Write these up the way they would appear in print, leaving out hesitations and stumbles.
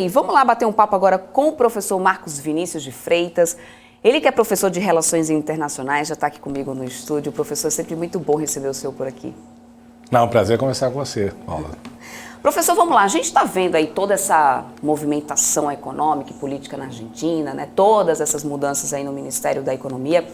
E vamos lá bater um papo agora com o professor Marcos Vinícius de Freitas. Ele que é professor de Relações Internacionais, já está aqui comigo no estúdio. Professor, é sempre muito bom receber o senhor por aqui. Não, é um prazer conversar com você, Paula. Professor, vamos lá. A gente está vendo aí toda essa movimentação econômica e política na Argentina, né? Todas essas mudanças aí no Ministério da Economia.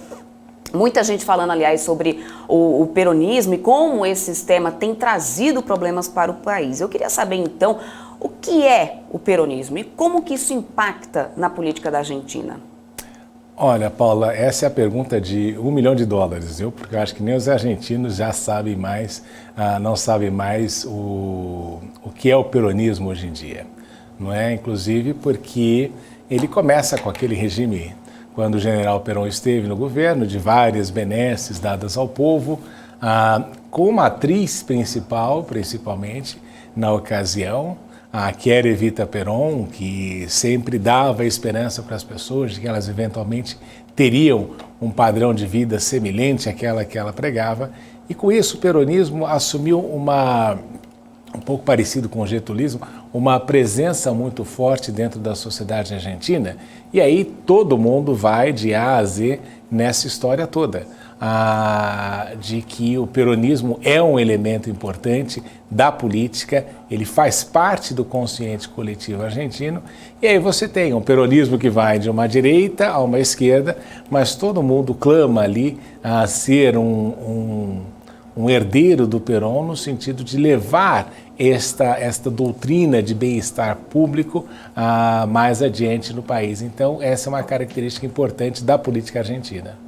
Muita gente falando, aliás, sobre o peronismo e como esse sistema tem trazido problemas para o país. Eu queria saber, então, o que é o peronismo e como que isso impacta na política da Argentina? Olha, Paula, essa é a pergunta de $1 milhão, viu? Porque eu acho que nem os argentinos já sabem mais, não sabem mais o que é o peronismo hoje em dia. Não é? Inclusive porque ele começa com aquele regime, quando o general Perón esteve no governo, de várias benesses dadas ao povo, com uma atriz principal, principalmente, na ocasião, que era Evita Perón, que sempre dava esperança para as pessoas de que elas eventualmente teriam um padrão de vida semelhante àquela que ela pregava. E com isso o peronismo assumiu um pouco parecido com o getulismo, uma presença muito forte dentro da sociedade argentina. E aí todo mundo vai de A a Z nessa história toda. De que o peronismo é um elemento importante da política, ele faz parte do consciente coletivo argentino, e aí você tem um peronismo que vai de uma direita a uma esquerda, mas todo mundo clama ali a ser um herdeiro do Perón no sentido de levar esta doutrina de bem-estar público mais adiante no país. Então essa é uma característica importante da política argentina.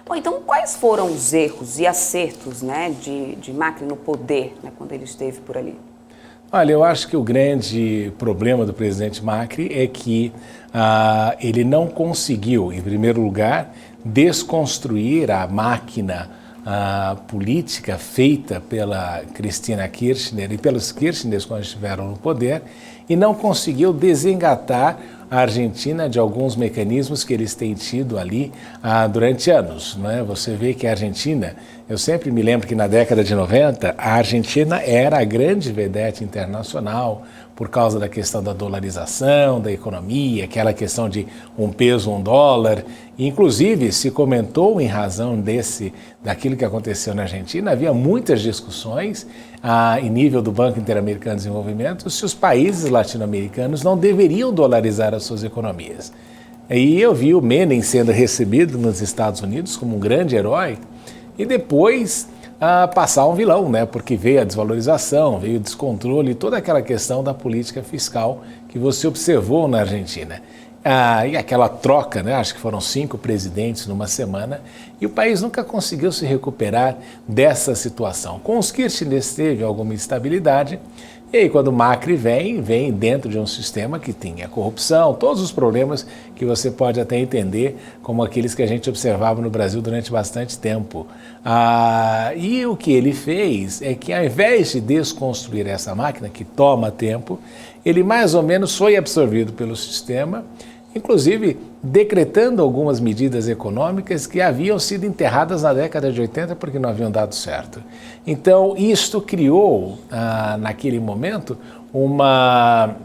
Bom, então quais foram os erros e acertos, né, de Macri no poder, né, quando ele esteve por ali? Olha, eu acho que o grande problema do presidente Macri é que ele não conseguiu, em primeiro lugar, desconstruir a máquina política feita pela Cristina Kirchner e pelos Kirchners quando estiveram no poder, e não conseguiu desengatar a Argentina de alguns mecanismos que eles têm tido ali durante anos. Né? Você vê que a Argentina, eu sempre me lembro que na década de 90, a Argentina era a grande vedete internacional por causa da questão da dolarização, da economia, aquela questão de um peso, um dólar. Inclusive, se comentou em razão daquilo que aconteceu na Argentina, havia muitas discussões em nível do Banco Interamericano de Desenvolvimento se os países latino-americanos não deveriam dolarizar as suas economias. E eu vi o Menem sendo recebido nos Estados Unidos como um grande herói e depois passar um vilão, né? Porque veio a desvalorização, veio o descontrole, toda aquela questão da política fiscal que você observou na Argentina. E aquela troca, né? Acho que foram 5 presidentes numa semana, e o país nunca conseguiu se recuperar dessa situação. Com os Kirchners teve alguma instabilidade, e aí quando o Macri vem dentro de um sistema que tinha corrupção, todos os problemas que você pode até entender, como aqueles que a gente observava no Brasil durante bastante tempo. E o que ele fez é que, ao invés de desconstruir essa máquina, que toma tempo, ele mais ou menos foi absorvido pelo sistema, inclusive decretando algumas medidas econômicas que haviam sido enterradas na década de 80 porque não haviam dado certo. Então, isto criou, naquele momento, uma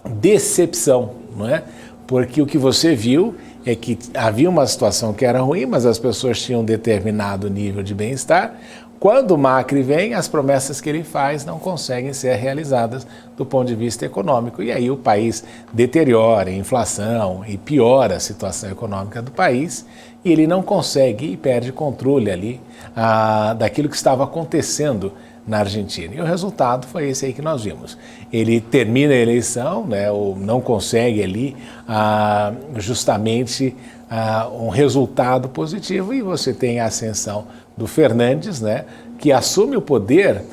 decepção, não é? Porque o que você viu é que havia uma situação que era ruim, mas as pessoas tinham um determinado nível de bem-estar. Quando o Macri vem, as promessas que ele faz não conseguem ser realizadas do ponto de vista econômico. E aí o país deteriora a inflação e piora a situação econômica do país, e ele não consegue e perde controle ali daquilo que estava acontecendo na Argentina. E o resultado foi esse aí que nós vimos. Ele termina a eleição, né, ou não consegue ali justamente um resultado positivo, e você tem a ascensão do Fernandes, né, que assume o poder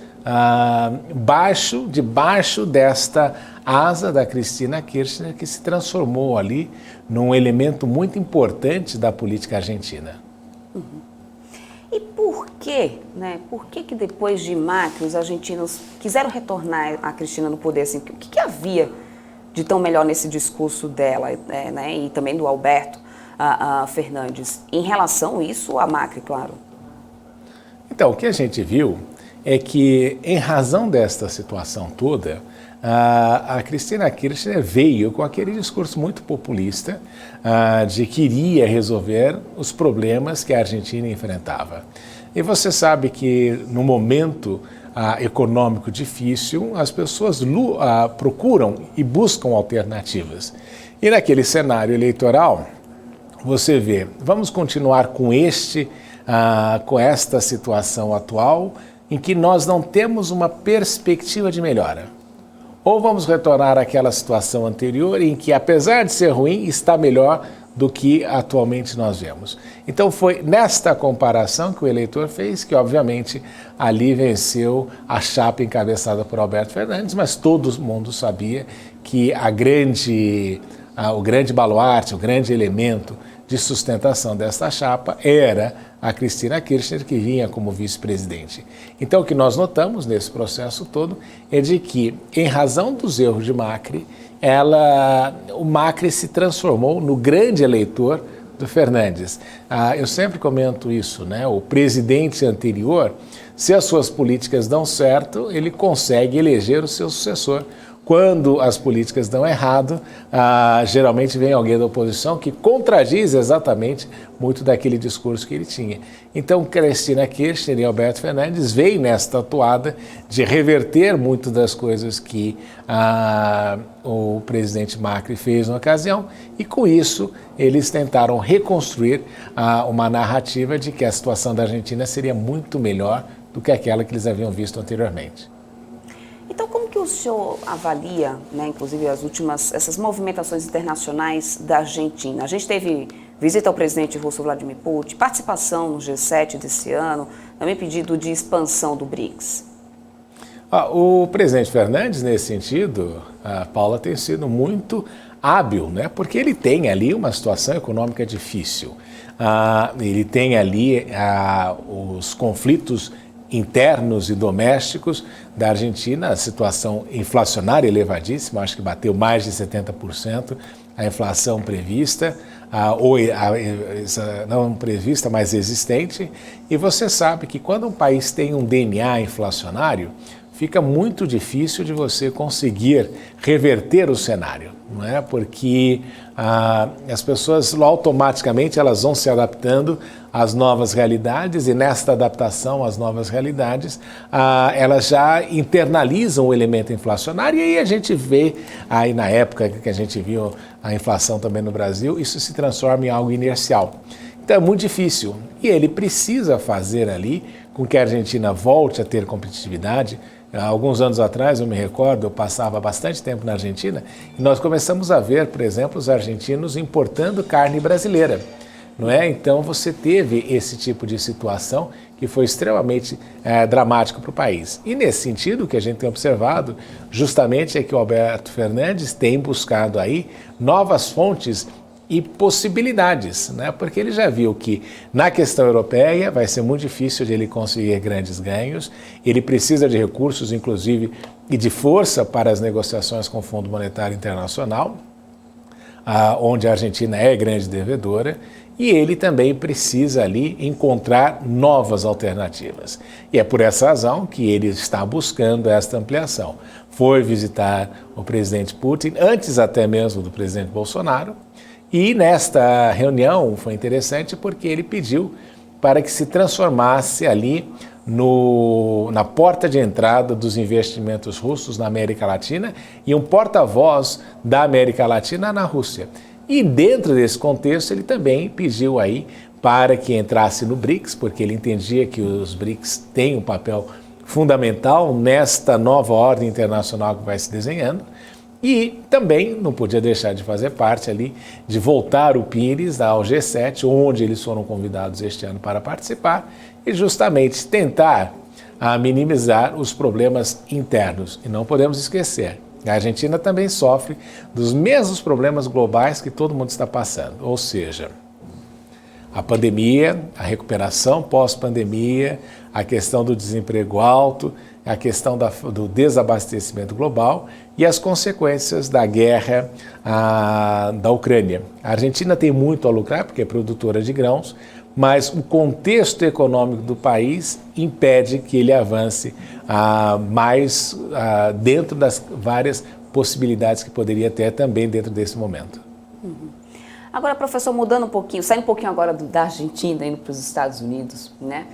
debaixo desta asa da Cristina Kirchner, que se transformou ali num elemento muito importante da política argentina. E por quê, né? Por que depois de Macri os argentinos quiseram retornar a Cristina no poder? Assim, o que havia de tão melhor nesse discurso dela, né, e também do Alberto Fernandes, em relação a isso, a Macri, claro? Então, o que a gente viu é que, em razão desta situação toda, a Cristina Kirchner veio com aquele discurso muito populista de que iria resolver os problemas que a Argentina enfrentava. E você sabe que no momento econômico difícil, as pessoas procuram e buscam alternativas. E naquele cenário eleitoral, você vê, vamos continuar com esta situação atual em que nós não temos uma perspectiva de melhora. Ou vamos retornar àquela situação anterior em que, apesar de ser ruim, está melhor do que atualmente nós vemos. Então foi nesta comparação que o eleitor fez que, obviamente, ali venceu a chapa encabeçada por Alberto Fernandes, mas todo mundo sabia que o grande baluarte, o grande elemento de sustentação desta chapa era a Cristina Kirchner, que vinha como vice-presidente. Então, o que nós notamos nesse processo todo é de que, em razão dos erros de Macri, o Macri se transformou no grande eleitor do Fernandes. Eu sempre comento isso, né? O presidente anterior, se as suas políticas dão certo, ele consegue eleger o seu sucessor. Quando as políticas dão errado, geralmente vem alguém da oposição que contradiz exatamente muito daquele discurso que ele tinha. Então, Cristina Kirchner e Alberto Fernandes veem nesta atuada de reverter muito das coisas que o presidente Macri fez na ocasião, e com isso eles tentaram reconstruir uma narrativa de que a situação da Argentina seria muito melhor do que aquela que eles haviam visto anteriormente. Então, como que o senhor avalia, né, inclusive essas movimentações internacionais da Argentina? A gente teve visita ao presidente russo Vladimir Putin, participação no G7 desse ano, também pedido de expansão do BRICS. O presidente Fernandes, nesse sentido, Paula, tem sido muito hábil, né, porque ele tem ali uma situação econômica difícil. Ele tem ali os conflitos internos e domésticos da Argentina, a situação inflacionária elevadíssima, acho que bateu mais de 70% a inflação prevista, não prevista, mas existente, e você sabe que quando um país tem um DNA inflacionário, fica muito difícil de você conseguir reverter o cenário, não é? Porque as pessoas automaticamente elas vão se adaptando às novas realidades, e nesta adaptação às novas realidades, elas já internalizam o elemento inflacionário, e aí a gente vê, aí na época que a gente viu a inflação também no Brasil, isso se transforma em algo inercial. Então é muito difícil, e ele precisa fazer ali com que a Argentina volte a ter competitividade. Alguns anos atrás, eu me recordo, eu passava bastante tempo na Argentina e nós começamos a ver, por exemplo, os argentinos importando carne brasileira, não é? Então você teve esse tipo de situação que foi extremamente dramático para o país. E nesse sentido, o que a gente tem observado justamente é que o Alberto Fernandes tem buscado aí novas fontes e possibilidades, né? Porque ele já viu que na questão europeia vai ser muito difícil de ele conseguir grandes ganhos, ele precisa de recursos, inclusive, e de força para as negociações com o Fundo Monetário Internacional, onde a Argentina é grande devedora, e ele também precisa ali encontrar novas alternativas. E é por essa razão que ele está buscando esta ampliação. Foi visitar o presidente Putin, antes até mesmo do presidente Bolsonaro, e nesta reunião foi interessante porque ele pediu para que se transformasse ali na porta de entrada dos investimentos russos na América Latina e um porta-voz da América Latina na Rússia. E dentro desse contexto ele também pediu aí para que entrasse no BRICS, porque ele entendia que os BRICS têm um papel fundamental nesta nova ordem internacional que vai se desenhando. E também não podia deixar de fazer parte ali, de voltar o Pires ao G7, onde eles foram convidados este ano para participar, e justamente tentar minimizar os problemas internos. E não podemos esquecer, a Argentina também sofre dos mesmos problemas globais que todo mundo está passando, ou seja, a pandemia, a recuperação pós-pandemia, a questão do desemprego alto, a questão do desabastecimento global e as consequências da guerra da Ucrânia. A Argentina tem muito a lucrar porque é produtora de grãos, mas o contexto econômico do país impede que ele avance dentro das várias possibilidades que poderia ter também dentro desse momento. Agora, professor, mudando um pouquinho, saindo um pouquinho agora da Argentina, indo para os Estados Unidos, né?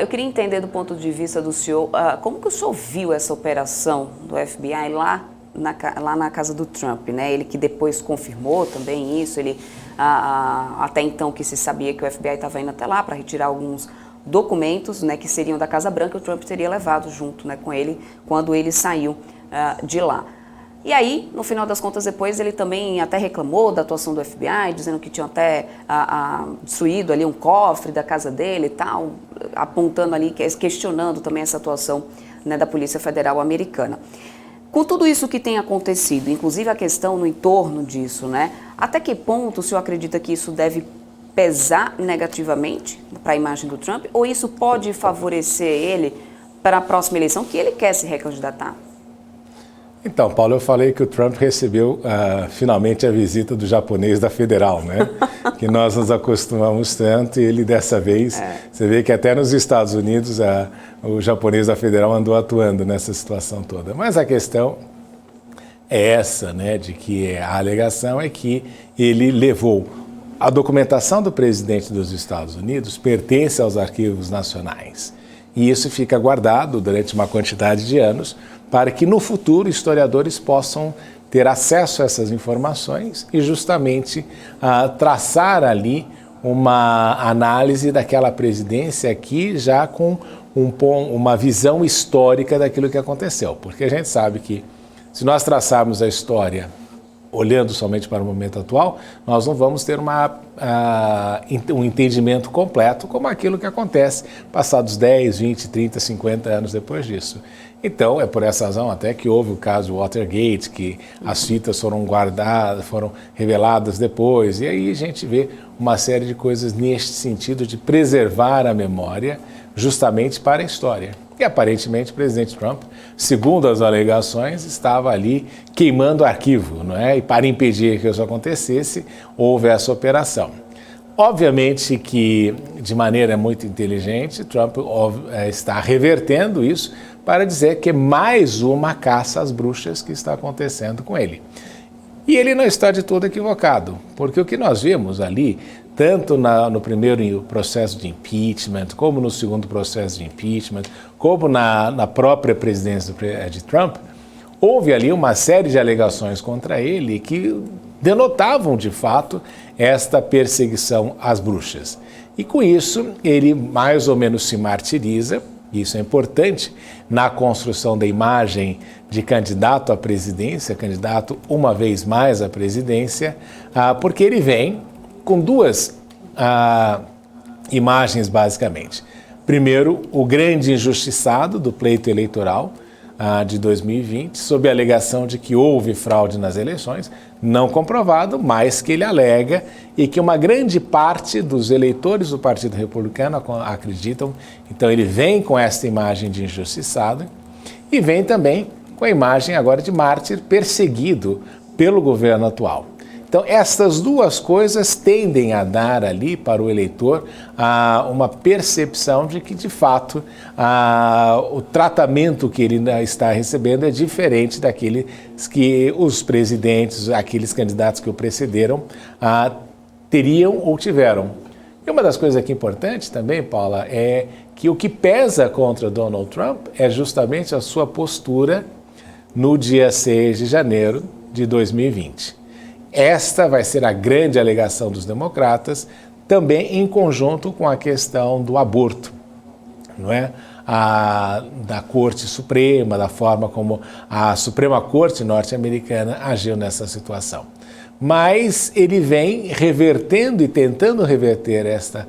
Eu queria entender do ponto de vista do senhor, como que o senhor viu essa operação do FBI lá na casa do Trump, né? Ele que depois confirmou também isso, ele até então que se sabia que o FBI estava indo até lá para retirar alguns documentos, né, que seriam da Casa Branca, o Trump teria levado junto, né, com ele quando ele saiu de lá. E aí, no final das contas, depois ele também até reclamou da atuação do FBI, dizendo que tinham até destruído ali um cofre da casa dele e tal, apontando ali, questionando também essa atuação, né, da Polícia Federal Americana. Com tudo isso que tem acontecido, inclusive a questão no entorno disso, né, até que ponto o senhor acredita que isso deve pesar negativamente para a imagem do Trump, ou isso pode favorecer ele para a próxima eleição, que ele quer se recandidatar? Então, Paulo, eu falei que o Trump recebeu finalmente a visita do japonês da Federal, né? Que nós nos acostumamos tanto, e ele dessa vez, você vê que até nos Estados Unidos o japonês da Federal andou atuando nessa situação toda. Mas a questão é essa, né? De que a alegação é que ele levou a documentação do presidente dos Estados Unidos pertence aos arquivos nacionais. E isso fica guardado durante uma quantidade de anos para que no futuro historiadores possam ter acesso a essas informações e justamente traçar ali uma análise daquela presidência aqui já com uma visão histórica daquilo que aconteceu. Porque a gente sabe que se nós traçarmos a história olhando somente para o momento atual, nós não vamos ter um entendimento completo como aquilo que acontece passados 10, 20, 30, 50 anos depois disso. Então, é por essa razão até que houve o caso Watergate, que as fitas foram guardadas, foram reveladas depois, e aí a gente vê uma série de coisas neste sentido de preservar a memória justamente para a história. E aparentemente o presidente Trump, segundo as alegações, estava ali queimando arquivo, não é? E para impedir que isso acontecesse, houve essa operação. Obviamente que, de maneira muito inteligente, Trump está revertendo isso para dizer que é mais uma caça às bruxas que está acontecendo com ele. E ele não está de todo equivocado, porque o que nós vimos ali, tanto no primeiro processo de impeachment, como no segundo processo de impeachment, como na própria presidência de Trump, houve ali uma série de alegações contra ele que denotavam, de fato, esta perseguição às bruxas. E com isso, ele mais ou menos se martiriza, isso é importante, na construção da imagem de candidato à presidência, candidato uma vez mais à presidência, porque ele vem com duas imagens, basicamente. Primeiro, o grande injustiçado do pleito eleitoral de 2020, sob a alegação de que houve fraude nas eleições, não comprovado, mas que ele alega e que uma grande parte dos eleitores do Partido Republicano acreditam. Então ele vem com esta imagem de injustiçado e vem também com a imagem agora de mártir perseguido pelo governo atual. Então, estas duas coisas tendem a dar ali para o eleitor uma percepção de que, de fato, o tratamento que ele está recebendo é diferente daqueles que os presidentes, aqueles candidatos que o precederam, teriam ou tiveram. E uma das coisas aqui importantes também, Paula, é que o que pesa contra Donald Trump é justamente a sua postura no dia 6 de janeiro de 2020. Esta vai ser a grande alegação dos democratas, também em conjunto com a questão do aborto, não é? Da Corte Suprema, da forma como a Suprema Corte norte-americana agiu nessa situação. Mas ele vem revertendo e tentando reverter esta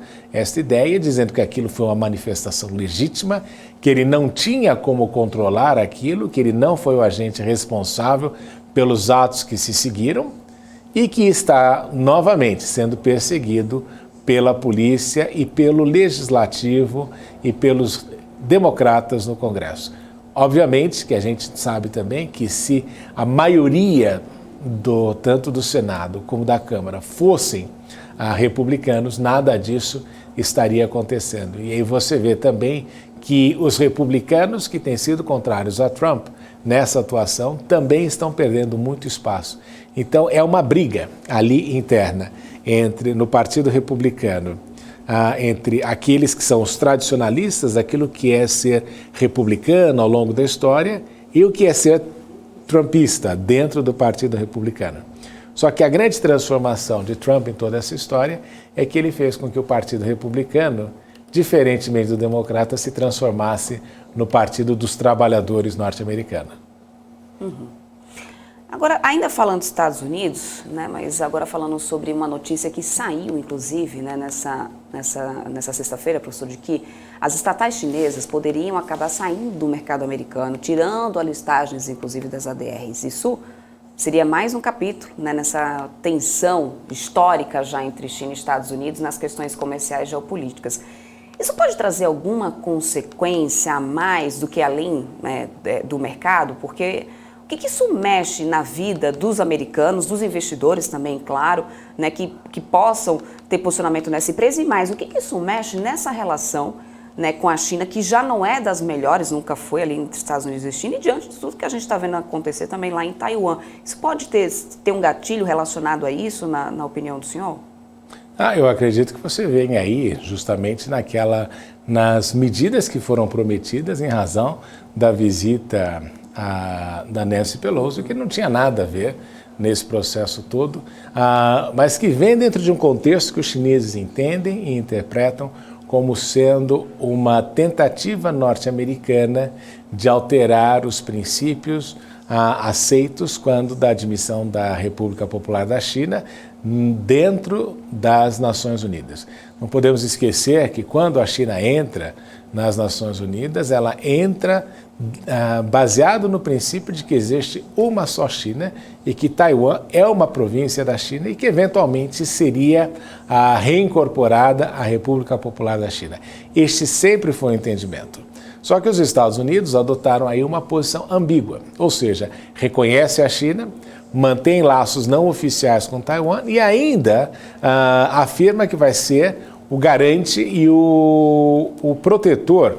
ideia, dizendo que aquilo foi uma manifestação legítima, que ele não tinha como controlar aquilo, que ele não foi o agente responsável pelos atos que se seguiram, e que está novamente sendo perseguido pela polícia e pelo legislativo e pelos democratas no Congresso. Obviamente que a gente sabe também que se a maioria tanto do Senado como da Câmara fossem republicanos, nada disso estaria acontecendo. E aí você vê também que os republicanos que têm sido contrários a Trump nessa atuação também estão perdendo muito espaço. Então é uma briga ali interna no Partido Republicano, entre aqueles que são os tradicionalistas, aquilo que é ser republicano ao longo da história e o que é ser trumpista dentro do Partido Republicano. Só que a grande transformação de Trump em toda essa história é que ele fez com que o Partido Republicano, diferentemente do democrata, se transformasse no Partido dos Trabalhadores norte-americano. Agora, ainda falando dos Estados Unidos, né, mas agora falando sobre uma notícia que saiu, inclusive, né, nessa sexta-feira, professor, de que as estatais chinesas poderiam acabar saindo do mercado americano, tirando a listagens, inclusive, das ADRs. Isso seria mais um capítulo, né, nessa tensão histórica já entre China e Estados Unidos nas questões comerciais e geopolíticas. Isso pode trazer alguma consequência a mais do que além, né, do mercado? Porque o que isso mexe na vida dos americanos, dos investidores também, claro, né, que possam ter posicionamento nessa empresa, e mais, o que isso mexe nessa relação, né, com a China, que já não é das melhores, nunca foi ali entre Estados Unidos e China, e diante de tudo que a gente está vendo acontecer também lá em Taiwan. Isso pode ter um gatilho relacionado a isso, na opinião do senhor? Eu acredito que você vem aí justamente nas medidas que foram prometidas em razão da visita da Nancy Pelosi, que não tinha nada a ver nesse processo todo, mas que vem dentro de um contexto que os chineses entendem e interpretam como sendo uma tentativa norte-americana de alterar os princípios aceitos quando da admissão da República Popular da China dentro das Nações Unidas. Não podemos esquecer que quando a China entra nas Nações Unidas, ela entra baseado no princípio de que existe uma só China e que Taiwan é uma província da China e que eventualmente seria reincorporada à República Popular da China. Este sempre foi o entendimento. Só que os Estados Unidos adotaram aí uma posição ambígua, ou seja, reconhece a China, mantém laços não oficiais com Taiwan e ainda afirma que vai ser o garante e o protetor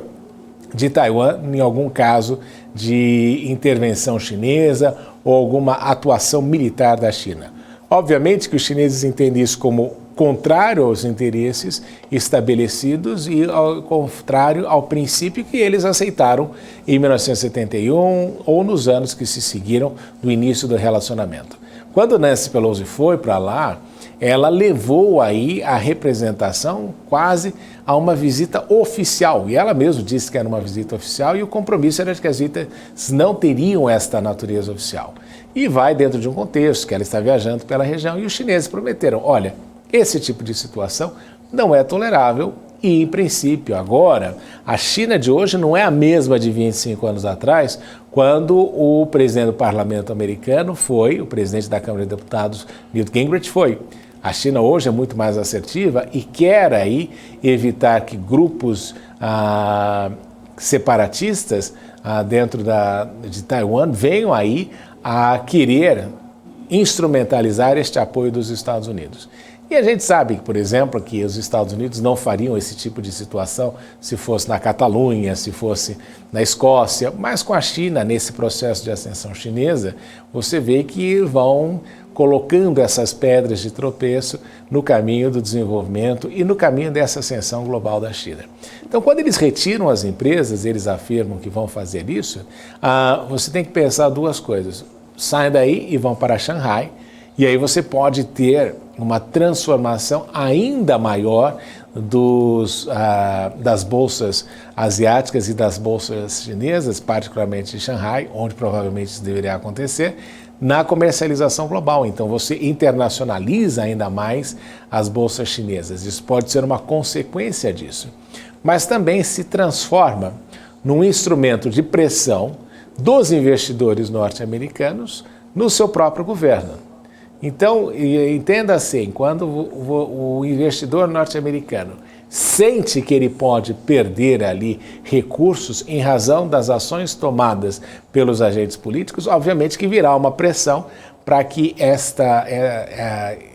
de Taiwan em algum caso de intervenção chinesa ou alguma atuação militar da China. Obviamente que os chineses entendem isso como contrário aos interesses estabelecidos e ao contrário ao princípio que eles aceitaram em 1971 ou nos anos que se seguiram do início do relacionamento. Quando Nancy Pelosi foi para lá, ela levou aí a representação quase a uma visita oficial. E ela mesma disse que era uma visita oficial e o compromisso era de que as visitas não teriam esta natureza oficial. E vai dentro de um contexto que ela está viajando pela região e os chineses prometeram, olha, esse tipo de situação não é tolerável e, em princípio, agora, a China de hoje não é a mesma de 25 anos atrás, quando o presidente do parlamento americano foi, o presidente da Câmara de Deputados, Newt Gingrich, foi. A China hoje é muito mais assertiva e quer aí evitar que grupos separatistas dentro de Taiwan venham aí a querer instrumentalizar este apoio dos Estados Unidos. E a gente sabe, por exemplo, que os Estados Unidos não fariam esse tipo de situação se fosse na Catalunha, se fosse na Escócia, mas com a China, nesse processo de ascensão chinesa, você vê que vão colocando essas pedras de tropeço no caminho do desenvolvimento e no caminho dessa ascensão global da China. Então, quando eles retiram as empresas, eles afirmam que vão fazer isso, você tem que pensar duas coisas. Saem daí e vão para Xangai, e aí você pode ter uma transformação ainda maior das bolsas asiáticas e das bolsas chinesas, particularmente de Xangai, onde provavelmente isso deveria acontecer, na comercialização global. Então você internacionaliza ainda mais as bolsas chinesas. Isso pode ser uma consequência disso. Mas também se transforma num instrumento de pressão dos investidores norte-americanos no seu próprio governo. Então, entenda assim, quando o investidor norte-americano sente que ele pode perder ali recursos em razão das ações tomadas pelos agentes políticos, obviamente que virá uma pressão para que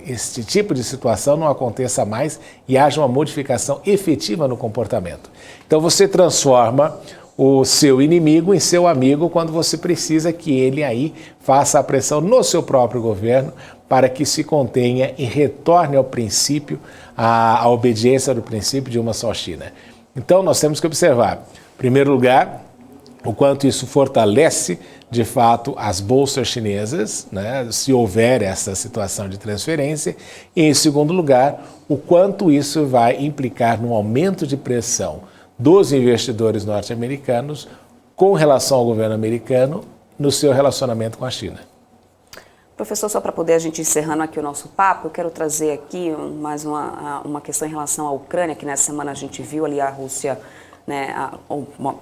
este tipo de situação não aconteça mais e haja uma modificação efetiva no comportamento. Então você transforma o seu inimigo em seu amigo quando você precisa que ele aí faça a pressão no seu próprio governo para que se contenha e retorne ao princípio, à obediência do princípio de uma só China. Então nós temos que observar, em primeiro lugar, o quanto isso fortalece, de fato, as bolsas chinesas, né, se houver essa situação de transferência. E, em segundo lugar, o quanto isso vai implicar no aumento de pressão dos investidores norte-americanos com relação ao governo americano no seu relacionamento com a China. Professor, só para poder a gente encerrando aqui o nosso papo, eu quero trazer aqui mais uma questão em relação à Ucrânia, que nessa semana a gente viu ali a Rússia, né,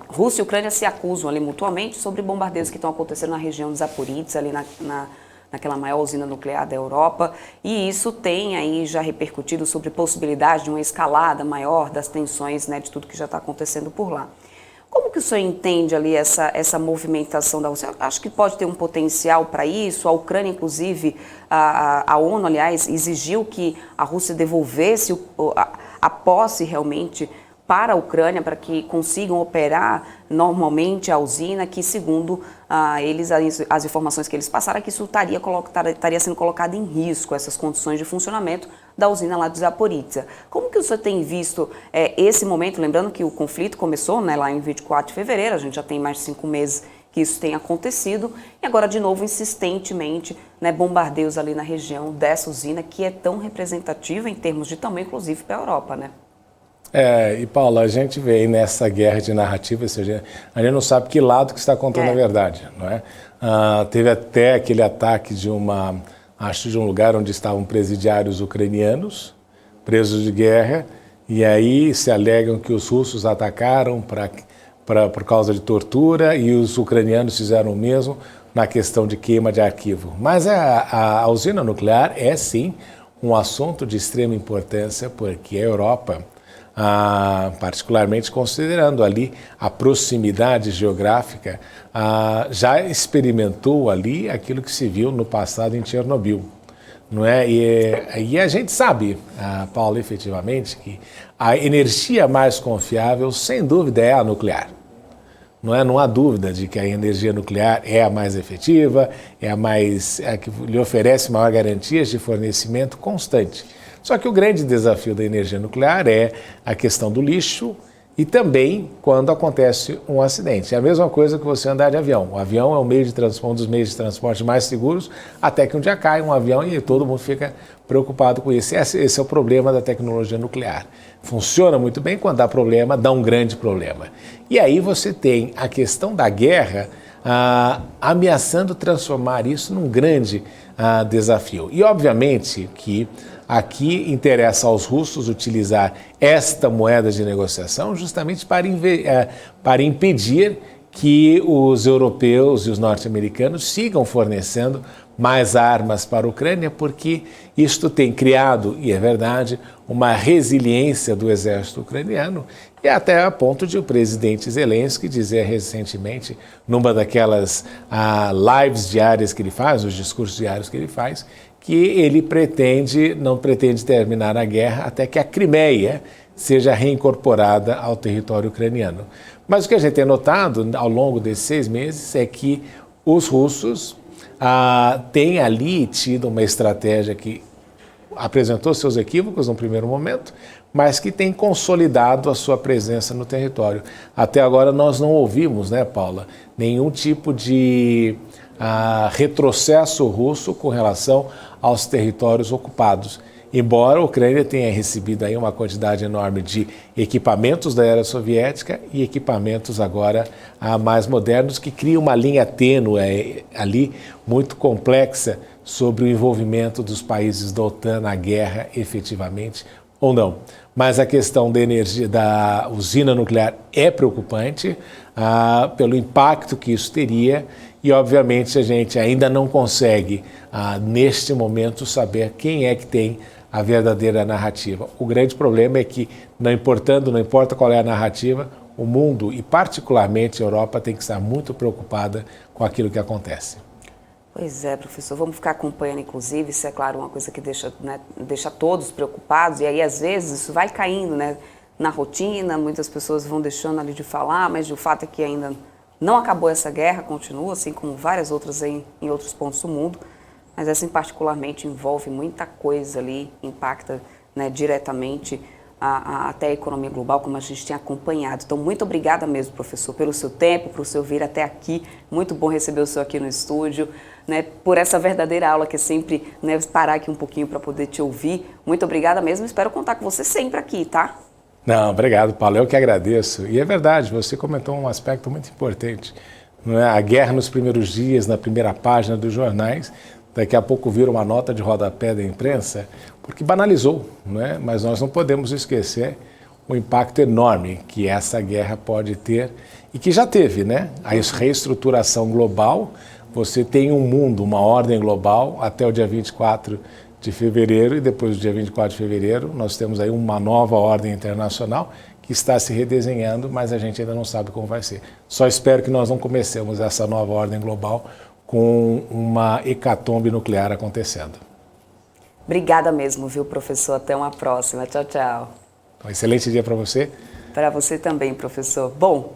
Rússia e Ucrânia se acusam ali mutuamente sobre bombardeios que estão acontecendo na região de Zaporizhzhia, ali naquela maior usina nuclear da Europa, e isso tem aí já repercutido sobre possibilidade de uma escalada maior das tensões, né, de tudo que já está acontecendo por lá. Como que o senhor entende ali essa movimentação da Rússia? Eu acho que pode ter um potencial para isso. A Ucrânia, inclusive, a ONU, aliás, exigiu que a Rússia devolvesse a posse realmente para a Ucrânia, para que consigam operar normalmente a usina, que segundo eles, as informações que eles passaram, que isso estaria sendo colocado em risco, essas condições de funcionamento da usina lá de Zaporizhzhia. Como que o senhor tem visto esse momento, lembrando que o conflito começou, né, lá em 24 de fevereiro, a gente já tem mais de 5 meses que isso tem acontecido, e agora de novo insistentemente, né, bombardeios ali na região dessa usina, que é tão representativa em termos de tamanho, inclusive para a Europa, né? E Paula, a gente vê nessa guerra de narrativa, ou seja, a gente não sabe que lado que está contando a verdade, não é? Teve até aquele ataque de um lugar onde estavam presidiários ucranianos, presos de guerra, e aí se alegam que os russos atacaram por causa de tortura e os ucranianos fizeram o mesmo na questão de queima de arquivo. Mas a usina nuclear é sim um assunto de extrema importância, porque a Europa, particularmente considerando ali a proximidade geográfica, já experimentou ali aquilo que se viu no passado em Chernobyl, não é? E a gente sabe, Paulo, efetivamente, que a energia mais confiável, sem dúvida, é a nuclear. Não há dúvida de que a energia nuclear é a mais efetiva, é a que lhe oferece maior garantias de fornecimento constante. Só que o grande desafio da energia nuclear é a questão do lixo e também quando acontece um acidente. É a mesma coisa que você andar de avião. O avião é um dos meios de transporte mais seguros, até que um dia cai um avião e todo mundo fica preocupado com isso. Esse é o problema da tecnologia nuclear. Funciona muito bem, quando dá problema, dá um grande problema. E aí você tem a questão da guerra ameaçando transformar isso num grande desafio. E obviamente que aqui interessa aos russos utilizar esta moeda de negociação justamente para impedir que os europeus e os norte-americanos sigam fornecendo mais armas para a Ucrânia, porque isto tem criado, e é verdade, uma resiliência do exército ucraniano, e até a ponto de o presidente Zelensky dizer recentemente, numa daquelas lives diárias que ele faz, os discursos diários que ele faz, que ele não pretende terminar a guerra até que a Crimeia seja reincorporada ao território ucraniano. Mas o que a gente tem notado ao longo desses 6 meses é que os russos têm ali tido uma estratégia que apresentou seus equívocos no primeiro momento, mas que tem consolidado a sua presença no território. Até agora nós não ouvimos, né, Paula, nenhum tipo de retrocesso russo com relação aos territórios ocupados. Embora a Ucrânia tenha recebido aí uma quantidade enorme de equipamentos da era soviética e equipamentos agora mais modernos, que criam uma linha tênue ali muito complexa sobre o envolvimento dos países da OTAN na guerra efetivamente ou não. Mas a questão da energia da usina nuclear é preocupante pelo impacto que isso teria e, obviamente, a gente ainda não consegue, neste momento, saber quem é que tem a verdadeira narrativa. O grande problema é que, não importa qual é a narrativa, o mundo, e particularmente a Europa, tem que estar muito preocupada com aquilo que acontece. Pois é, professor, vamos ficar acompanhando, inclusive, isso é claro uma coisa que deixa, né, deixa todos preocupados, e aí às vezes isso vai caindo, né, na rotina, muitas pessoas vão deixando ali de falar, mas o fato é que ainda não acabou essa guerra, continua, assim como várias outras em outros pontos do mundo, mas essa em particularmente envolve muita coisa ali, impacta, né, diretamente até a economia global, como a gente tem acompanhado. Então, muito obrigada mesmo, professor, pelo seu tempo, por seu vir até aqui. Muito bom receber o senhor aqui no estúdio, né, por essa verdadeira aula que é sempre, né, parar aqui um pouquinho para poder te ouvir. Muito obrigada mesmo, espero contar com você sempre aqui, tá? Não, obrigado, Paulo. Eu que agradeço. E é verdade, você comentou um aspecto muito importante. Não é? A guerra nos primeiros dias, na primeira página dos jornais, daqui a pouco vira uma nota de rodapé da imprensa, porque banalizou, não é? Mas nós não podemos esquecer o impacto enorme que essa guerra pode ter e que já teve, né? A reestruturação global, você tem um mundo, uma ordem global até o dia 24 de fevereiro e depois do dia 24 de fevereiro nós temos aí uma nova ordem internacional que está se redesenhando, mas a gente ainda não sabe como vai ser. Só espero que nós não comecemos essa nova ordem global com uma hecatombe nuclear acontecendo. Obrigada mesmo, viu, professor? Até uma próxima. Tchau, tchau. Um excelente dia para você. Para você também, professor. Bom,